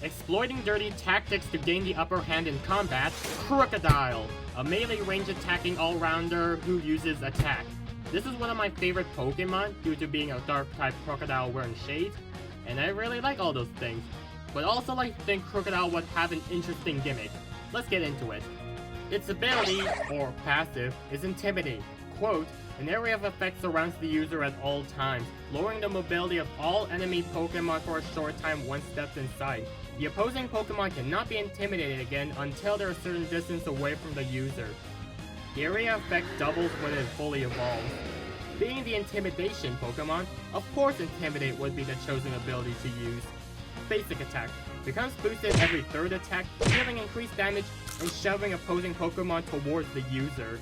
Exploiting dirty tactics to gain the upper hand in combat, Krookodile, a melee range attacking all-rounder who uses attack. This is one of my favorite Pokemon due to being a dark-type Krookodile wearing shades, and I really like all those things. But also like to think Krookodile would have an interesting gimmick. Let's get into it. Its ability, or passive, is Intimidate. Quote, an area of effect surrounds the user at all times, lowering the mobility of all enemy Pokemon for a short time once steps inside. The opposing Pokemon cannot be intimidated again until they're a certain distance away from the user. The area effect doubles when it fully evolves. Being the Intimidation Pokemon, of course Intimidate would be the chosen ability to use. Basic attack. Becomes boosted every third attack, dealing increased damage and shoving opposing Pokemon towards the user.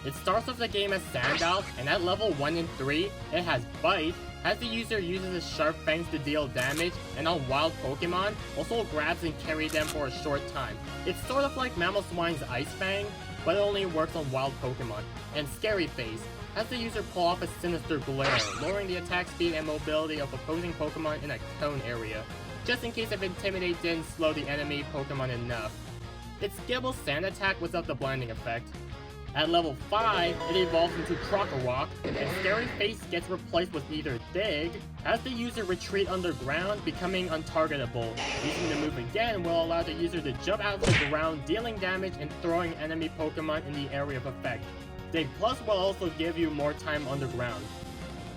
It starts off the game as Sandile, and at level 1 and 3, it has Bite, as the user uses its sharp fangs to deal damage, and on wild Pokemon, also grabs and carries them for a short time. It's sort of like Mamoswine's Ice Fang, but it only works on wild Pokemon. And Scary Face, has the user pull off a sinister glare, lowering the attack speed and mobility of opposing Pokemon in a cone area, just in case if Intimidate didn't slow the enemy Pokemon enough. It's Gibble's Sand Attack without the blinding effect. At level 5, it evolves into Krookodile, and Scary Face gets replaced with either Dig, as the user retreat underground, becoming untargetable. Using the move again will allow the user to jump out of the ground, dealing damage and throwing enemy Pokemon in the area of effect. Dig Plus will also give you more time underground.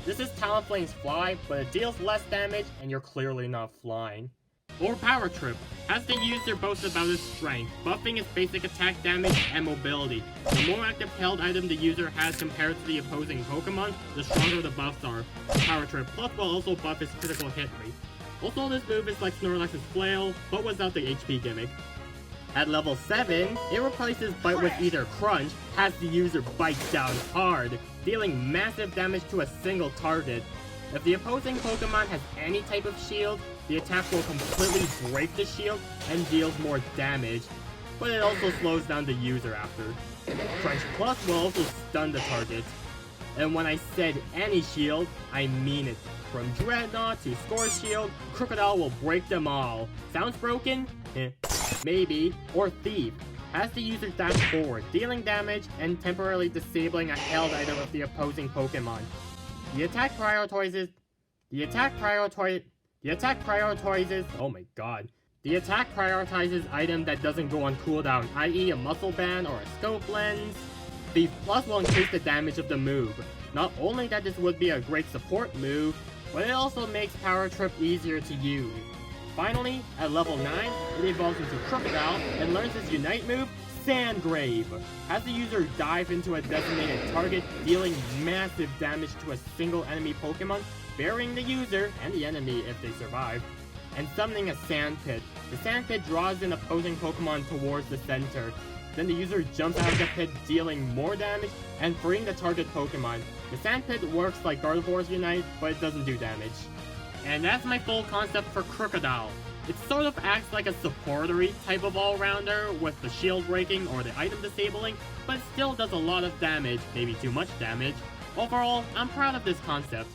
This is Talonflame's Fly, but it deals less damage and you're clearly not flying. Or Power Trip, has the user boast about its strength, buffing its basic attack damage and mobility. The more active held item the user has compared to the opposing Pokemon, the stronger the buffs are. Power Trip Plus will also buff its critical hit rate. Also, this move is like Snorlax's Flail, but without the HP gimmick. At level 7, it replaces Bite with either Crunch, has the user bite down hard, dealing massive damage to a single target. If the opposing Pokemon has any type of shield, the attack will completely break the shield and deals more damage, but it also slows down the user after. Crunch Plus will also stun the target. And when I said any shield, I mean it. From Dreadnought to Score Shield, Krookodile will break them all. Sounds broken? Maybe. Or Thief. Has the user dash forward, dealing damage and temporarily disabling a held item of the opposing Pokemon. The attack prioritizes. Oh my god. The attack prioritizes item that doesn't go on cooldown, i.e. a Muscle Band or a Scope Lens. Thief Plus will increase the damage of the move. Not only that this would be a great support move, but it also makes Power Trip easier to use. Finally, at level 9, it evolves into Krookodile and learns its Unite move, Sandgrave. Has the user dive into a designated target, dealing massive damage to a single enemy Pokemon, burying the user and the enemy if they survive, and summoning a Sand Pit. The Sand Pit draws in opposing Pokemon towards the center. Then the user jumps out of the pit, dealing more damage and freeing the target Pokemon. The Sand Pit works like Gardevoir's Unite, but it doesn't do damage. And that's my full concept for Krookodile. It sort of acts like a supportery type of all-rounder with the shield breaking or the item disabling, but still does a lot of damage, maybe too much damage. Overall, I'm proud of this concept.